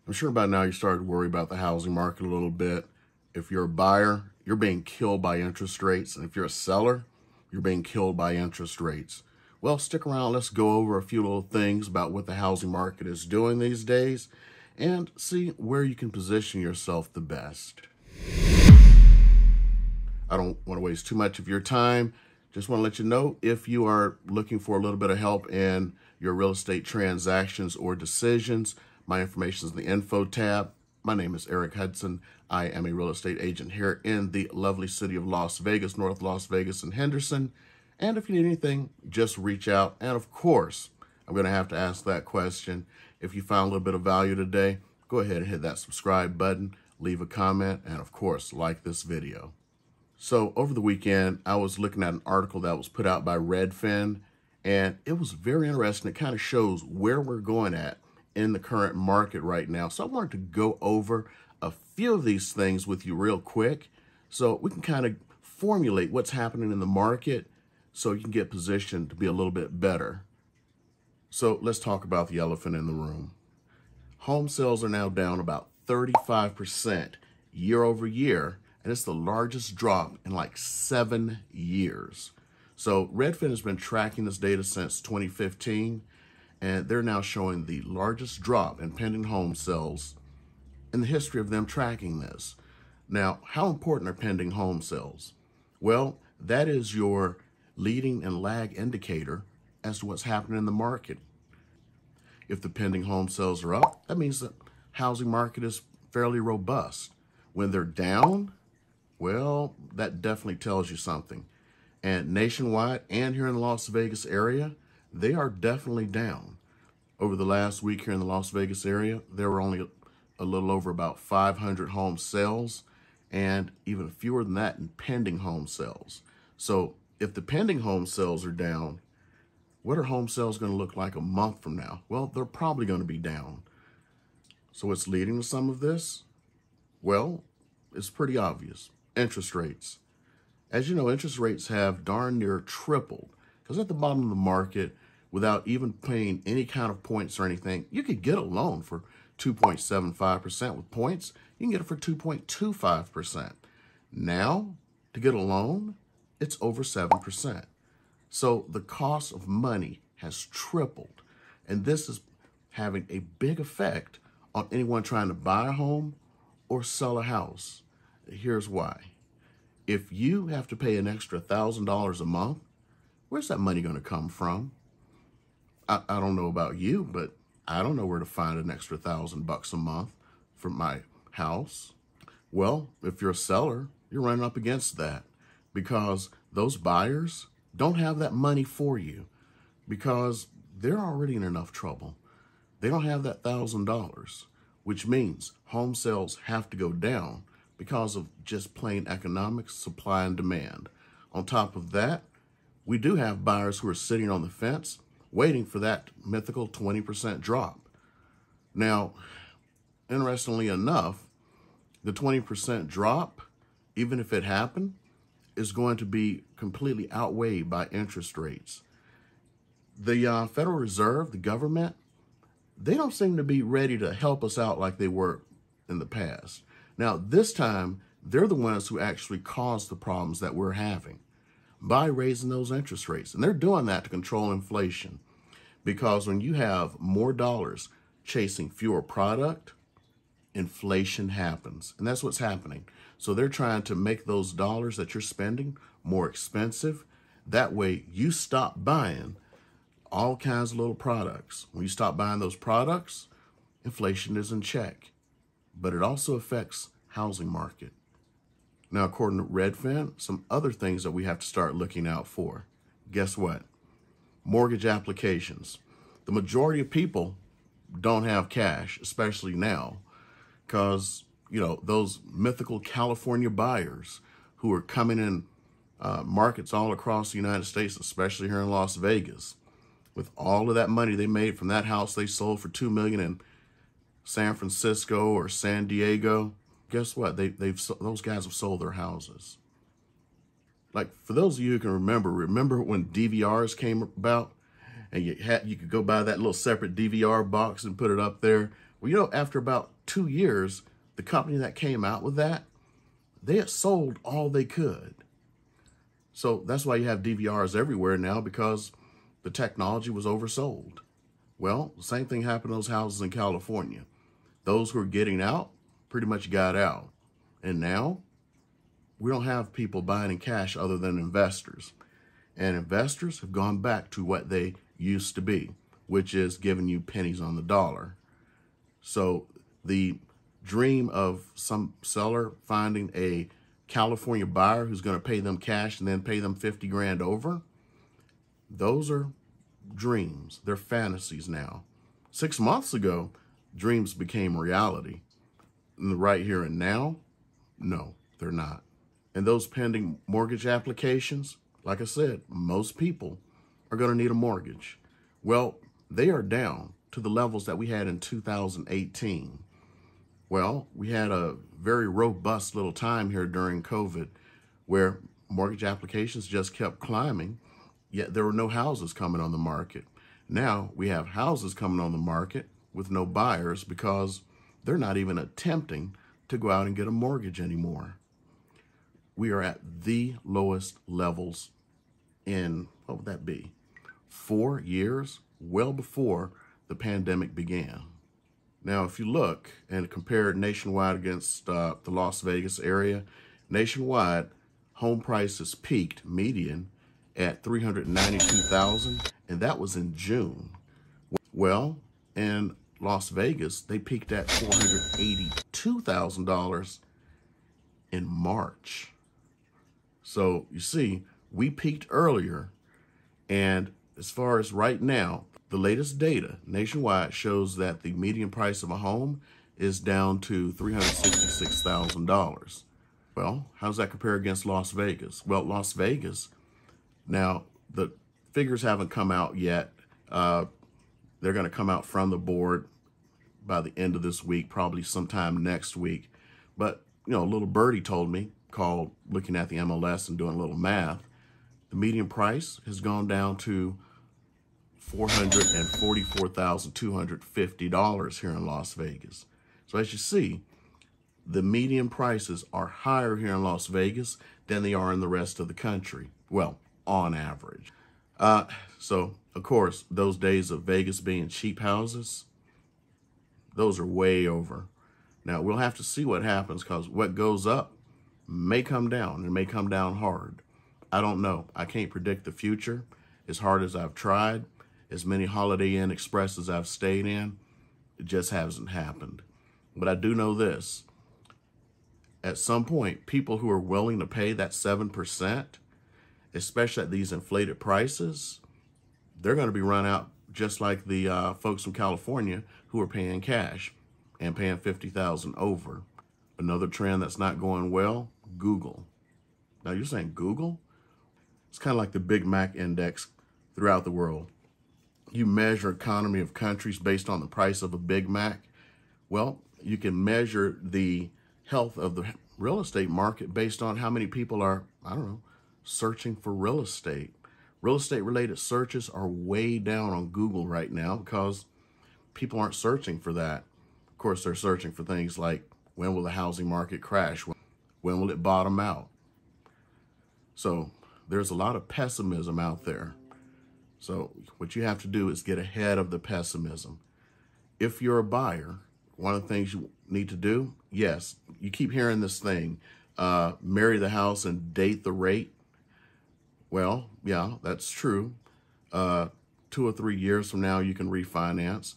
I'm sure by now you started to worry about the housing market a little bit. If you're a buyer, you're being killed by interest rates. And if you're a seller, you're being killed by interest rates. Well, stick around. Let's go over a few little things about what the housing market is doing these days and see where you can position yourself the best. I don't want to waste too much of your time. Just want to let you know, if you are looking for a little bit of help in your real estate transactions or decisions, my information is in the info tab. My name is Eric Hudson. I am a real estate agent here in the lovely city of Las Vegas, North Las Vegas and Henderson. And if you need anything, just reach out. And of course, I'm going to have to ask that question. If you found a little bit of value today, go ahead and hit that subscribe button, leave a comment, and of course, like this video. So over the weekend, I was looking at an article that was put out by Redfin, and it was very interesting. It kind of shows where we're going at in the current market right now. So I wanted to go over a few of these things with you real quick so we can kind of formulate what's happening in the market so you can get positioned to be a little bit better. So let's talk about the elephant in the room. Home sales are now down about 35% year over year, and it's the largest drop in like 7 years. So Redfin has been tracking this data since 2015, and they're now showing the largest drop in pending home sales in the history of them tracking this. Now, how important are pending home sales? Well, that is your leading and lag indicator as to what's happening in the market. If the pending home sales are up, that means the housing market is fairly robust. When they're down, well, that definitely tells you something. And nationwide and here in the Las Vegas area, they are definitely down. Over the last week here in the Las Vegas area, there were only a little over about 500 home sales and even fewer than that in pending home sales. So if the pending home sales are down, what are home sales going to look like a month from now? Well, they're probably going to be down. So what's leading to some of this? Well, it's pretty obvious. Interest rates. As you know, interest rates have darn near tripled, because at the bottom of the market, without even paying any kind of points or anything, you could get a loan for 2.75% with points. You can get it for 2.25%. Now, to get a loan, it's over 7%. So the cost of money has tripled, and this is having a big effect on anyone trying to buy a home or sell a house. Here's why. If you have to pay an extra $1,000 a month, where's that money going to come from? I don't know about you, but I don't know where to find an extra $1,000 a month for my house. Well, if you're a seller, you're running up against that because those buyers don't have that money for you because they're already in enough trouble. They don't have that $1,000, which means home sales have to go down because of just plain economics, supply and demand. On top of that, we do have buyers who are sitting on the fence waiting for that mythical 20% drop. Now, interestingly enough, the 20% drop, even if it happened, is going to be completely outweighed by interest rates. The Federal Reserve, the government, they don't seem to be ready to help us out like they were in the past. Now, this time, they're the ones who actually caused the problems that we're having by raising those interest rates. And they're doing that to control inflation. Because when you have more dollars chasing fewer product, inflation happens. And that's what's happening. So they're trying to make those dollars that you're spending more expensive. That way you stop buying all kinds of little products. When you stop buying those products, inflation is in check. But it also affects housing market. Now, according to Redfin, some other things that we have to start looking out for. Guess what? Mortgage applications. The majority of people don't have cash, especially now, because, you know, those mythical California buyers who are coming in markets all across the United States, especially here in Las Vegas, with all of that money they made from that house they sold for $2 million in San Francisco or San Diego, guess what? Those guys have sold their houses. Like, for those of you who can remember when DVRs came about and you could go buy that little separate DVR box and put it up there. Well, you know, after about 2 years, the company that came out with that, they had sold all they could. So that's why you have DVRs everywhere now, because the technology was oversold. Well, the same thing happened to those houses in California. Those who are getting out pretty much got out. And now we don't have people buying in cash other than investors. And investors have gone back to what they used to be, which is giving you pennies on the dollar. So the dream of some seller finding a California buyer who's going to pay them cash and then pay them 50 grand over, those are dreams. They're fantasies now. 6 months ago, dreams became reality. In the right here and now, no, they're not. And those pending mortgage applications, like I said, most people are going to need a mortgage. Well, they are down to the levels that we had in 2018. Well, we had a very robust little time here during COVID where mortgage applications just kept climbing, yet there were no houses coming on the market. Now we have houses coming on the market with no buyers because they're not even attempting to go out and get a mortgage anymore. We are at the lowest levels in, what would that be, 4 years, well before the pandemic began. Now, if you look and compare nationwide against the Las Vegas area, nationwide, home prices peaked median at $392,000, and that was in June. Well, in Las Vegas, they peaked at $482,000 in March. So you see, we peaked earlier, and as far as right now, the latest data nationwide shows that the median price of a home is down to $366,000. Well, how does that compare against Las Vegas? Well, Las Vegas, now the figures haven't come out yet. They're going to come out from the board by the end of this week, probably sometime next week. But, you know, a little birdie told me, called looking at the MLS and doing a little math, the median price has gone down to $444,250 here in Las Vegas. So as you see, the median prices are higher here in Las Vegas than they are in the rest of the country. Well, on average. So, of course, those days of Vegas being cheap houses, those are way over. Now, we'll have to see what happens, because what goes up may come down, and may come down hard. I don't know. I can't predict the future. As hard as I've tried, as many Holiday Inn Expresses I've stayed in, it just hasn't happened. But I do know this. At some point, people who are willing to pay that 7%, especially at these inflated prices, they're going to be run out just like the folks from California who are paying cash and paying $50,000 over. Another trend that's not going well, Google. Now you're saying Google? It's kind of like the Big Mac index throughout the world. You measure economy of countries based on the price of a Big Mac. Well, you can measure the health of the real estate market based on how many people are, I don't know, searching for real estate. Real estate related searches are way down on Google right now because people aren't searching for that. Of course, they're searching for things like, when will the housing market crash? When will it bottom out? So there's a lot of pessimism out there. So what you have to do is get ahead of the pessimism. If you're a buyer, one of the things you need to do, yes, you keep hearing this thing, marry the house and date the rate. Well, yeah, that's true. 2 or 3 years from now, you can refinance.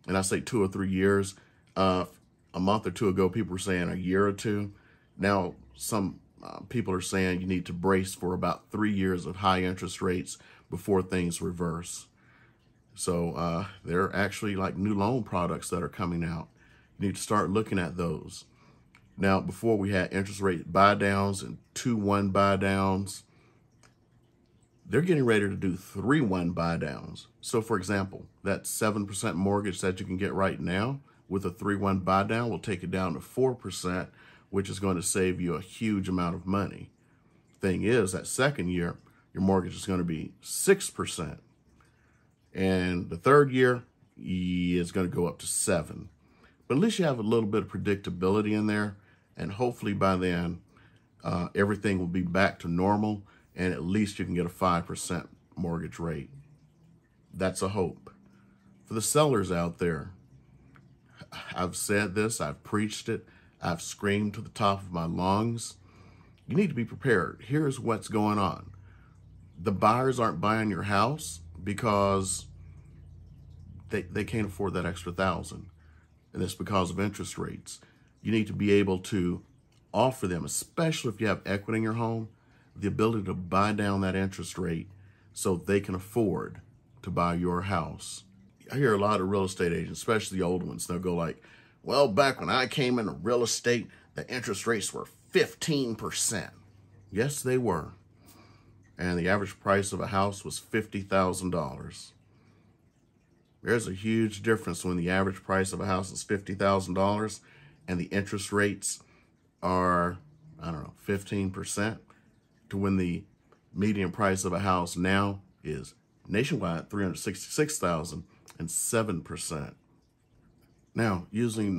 And I say 2 or 3 years. A month or two ago, people were saying a year or two. Now, some people are saying you need to brace for about 3 years of high interest rates before things reverse. So there are actually like new loan products that are coming out. You need to start looking at those. Now, before we had interest rate buy downs and 2-1 buy downs, they're getting ready to do 3-1 buy downs. So for example, that 7% mortgage that you can get right now with a 3-1 buy down will take it down to 4%, which is going to save you a huge amount of money. Thing is, that second year, your mortgage is going to be 6%. And the third year is going to go up to 7%. But at least you have a little bit of predictability in there, and hopefully by then, everything will be back to normal, and at least you can get a 5% mortgage rate. That's a hope. For the sellers out there, I've said this, I've preached it, I've screamed to the top of my lungs. You need to be prepared. Here's what's going on. The buyers aren't buying your house because they can't afford that extra $1,000. And it's because of interest rates. You need to be able to offer them, especially if you have equity in your home, the ability to buy down that interest rate so they can afford to buy your house. I hear a lot of real estate agents, especially the old ones, they'll go like, well, back when I came into real estate, the interest rates were 15%. Yes, they were. And the average price of a house was $50,000. There's a huge difference when the average price of a house is $50,000 and the interest rates are, 15%, to when the median price of a house now is nationwide $366,000 and 7%. Now, using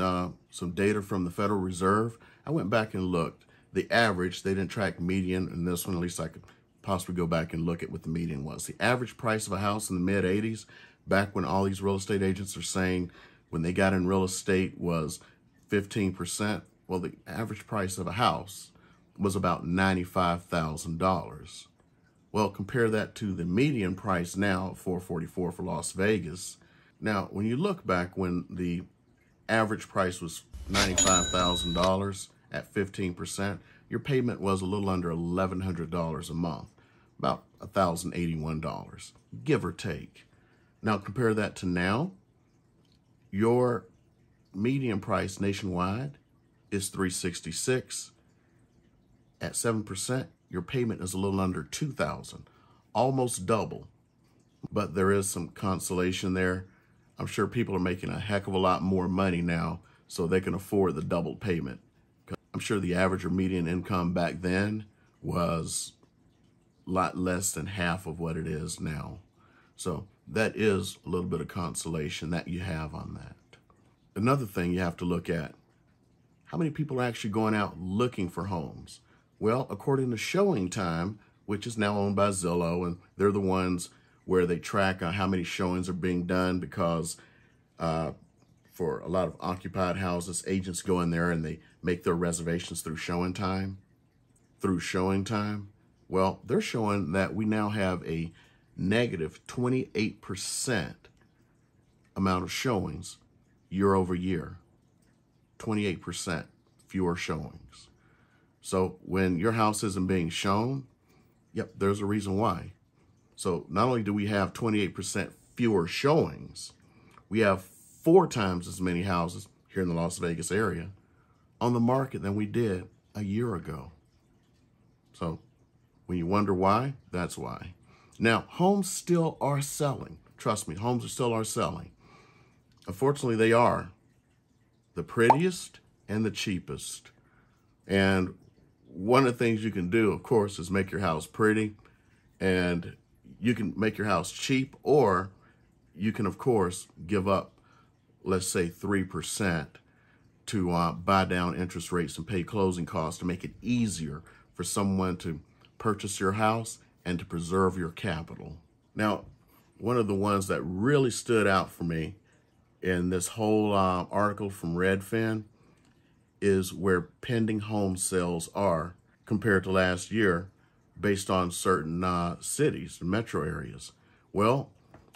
some data from the Federal Reserve, I went back and looked. The average, they didn't track median, and this one, at least I could possibly go back and look at what the median was. The average price of a house in the mid-'80s, back when all these real estate agents are saying when they got in real estate was 15%, well, the average price of a house was about $95,000. Well, compare that to the median price now, $444 for Las Vegas. Now, when you look back when the average price was $95,000 at 15%, your payment was a little under $1,100 a month, about $1,081, give or take. Now compare that to now. Your median price nationwide is $366. At 7%, your payment is a little under $2,000, almost double. But there is some consolation there. I'm sure people are making a heck of a lot more money now, so they can afford the double payment. I'm sure the average or median income back then was a lot less than half of what it is now. So that is a little bit of consolation that you have on that. Another thing you have to look at, how many people are actually going out looking for homes? Well, according to Showing Time, which is now owned by Zillow, and they're the ones where they track how many showings are being done, because for a lot of occupied houses, agents go in there and they make their reservations through Showing Time. Well, they're showing that we now have a negative 28% amount of showings year over year. 28% fewer showings. So when your house isn't being shown, yep, there's a reason why. So not only do we have 28% fewer showings, we have 4 times as many houses here in the Las Vegas area on the market than we did a year ago. So when you wonder why, that's why. Now, homes still are selling. Trust me, homes still are selling. Unfortunately, they are the prettiest and the cheapest. And one of the things you can do, of course, is make your house pretty. And you can make your house cheap, or you can, of course, give up, let's say, 3% to buy down interest rates and pay closing costs to make it easier for someone to purchase your house and to preserve your capital. Now, one of the ones that really stood out for me in this whole article from Redfin is where pending home sales are compared to last year based on certain cities, metro areas. Well,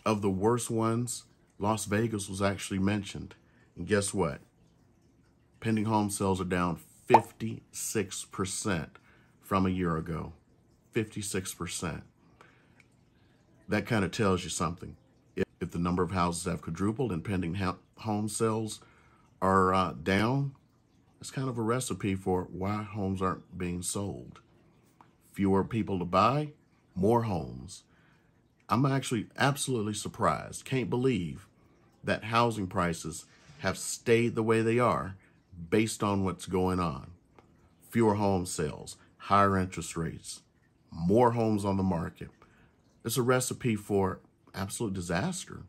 of the worst ones, Las Vegas was actually mentioned. And guess what? Pending home sales are down 56% from a year ago. 56%. That kind of tells you something. If the number of houses have quadrupled and pending home sales are down, it's kind of a recipe for why homes aren't being sold. Fewer people to buy, more homes. I'm actually absolutely surprised. Can't believe that housing prices have stayed the way they are based on what's going on. Fewer home sales, higher interest rates, more homes on the market. It's a recipe for absolute disaster.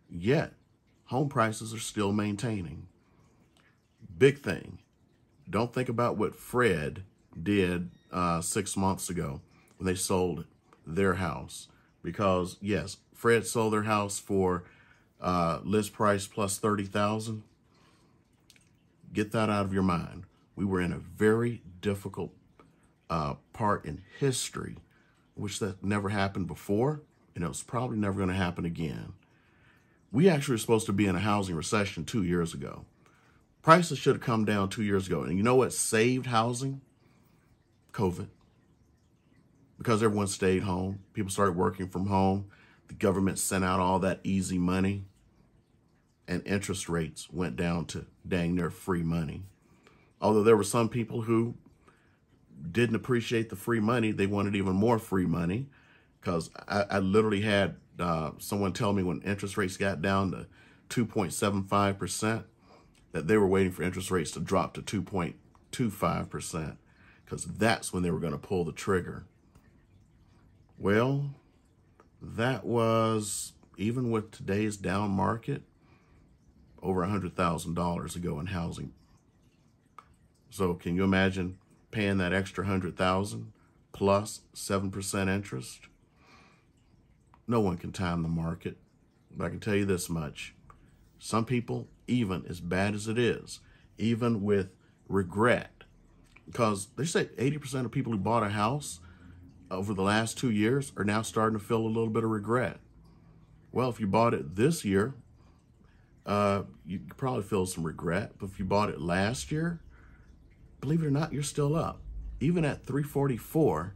Yet, home prices are still maintaining. Big thing. Don't think about what Fred did 6 months ago when they sold their house. Because yes, Fred sold their house for list price plus $30,000. Get that out of your mind. We were in a very difficult part in history, which that never happened before, and it was probably never going to happen again. We actually were supposed to be in a housing recession 2 years ago. Prices should have come down 2 years ago. And you know what saved housing? COVID. Because everyone stayed home. People started working from home. The government sent out all that easy money. And interest rates went down to dang near free money. Although there were some people who didn't appreciate the free money. They wanted even more free money. Because I literally had someone tell me when interest rates got down to 2.75%, that they were waiting for interest rates to drop to 2.25%, because that's when they were going to pull the trigger. Well, that was, even with today's down market, over $100,000 ago in housing. So can you imagine paying that extra $100,000 plus 7% interest? No one can time the market, but I can tell you this much. Some people, even as bad as it is, even with regret, because they say 80% of people who bought a house over the last 2 years are now starting to feel a little bit of regret. Well, if you bought it this year, you probably feel some regret. But if you bought it last year, believe it or not, you're still up. Even at 344,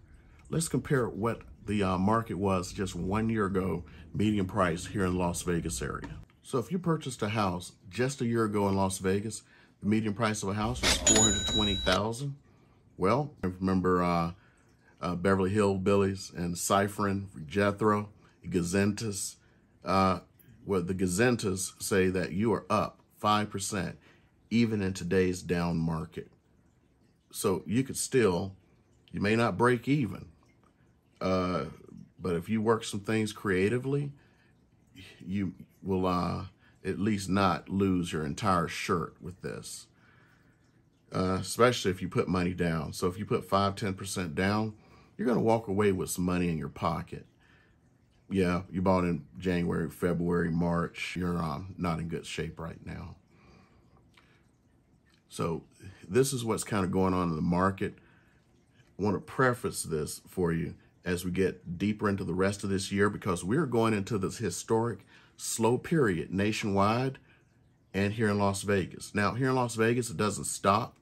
let's compare what the market was just 1 year ago, median price here in the Las Vegas area. So if you purchased a house just a year ago in Las Vegas, the median price of a house was $420,000. Well, I remember Beverly Hillbillies and Cypherin, Jethro, Gazentas. Well, the Gazentas say that you are up 5% even in today's down market. So you could still, you may not break even, but if you work some things creatively, you will at least not lose your entire shirt with this, especially if you put money down. So if you put 5–10% down, you're going to walk away with some money in your pocket. Yeah, you bought in January, February, March. You're not in good shape right now. So this is what's kind of going on in the market. I want to preface this for you as we get deeper into the rest of this year, because we're going into this historic slow period nationwide and here in Las Vegas. Now, here in Las Vegas, it doesn't stop.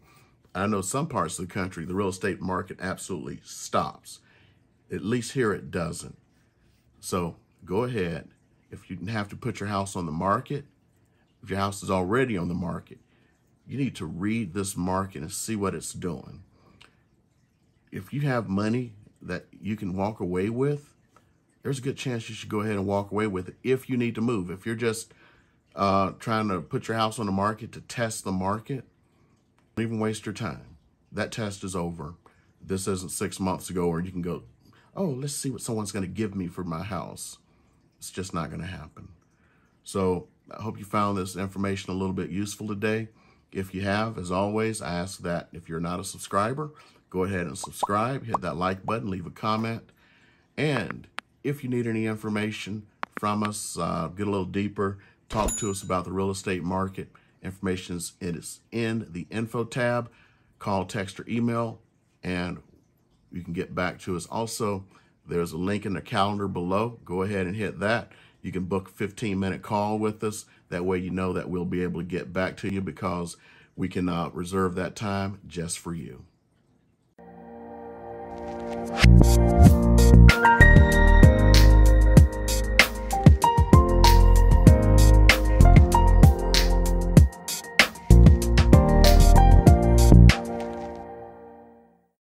I know some parts of the country, the real estate market absolutely stops. At least here it doesn't. So go ahead. If you have to put your house on the market, if your house is already on the market, you need to read this market and see what it's doing. If you have money that you can walk away with, there's a good chance you should go ahead and walk away with it if you need to move. If you're just trying to put your house on the market to test the market, don't even waste your time. That test is over. This isn't 6 months ago where you can go, oh, let's see what someone's going to give me for my house. It's just not going to happen. So I hope you found this information a little bit useful today. If you have, as always, I ask that if you're not a subscriber, go ahead and subscribe, hit that like button, leave a comment. And if you need any information from us, get a little deeper, talk to us about the real estate market, information is in the info tab. Call, text, or email, and you can get back to us. Also, there's a link in the calendar below. Go ahead and hit that. You can book a 15-minute call with us. That way you know that we'll be able to get back to you, because we can reserve that time just for you.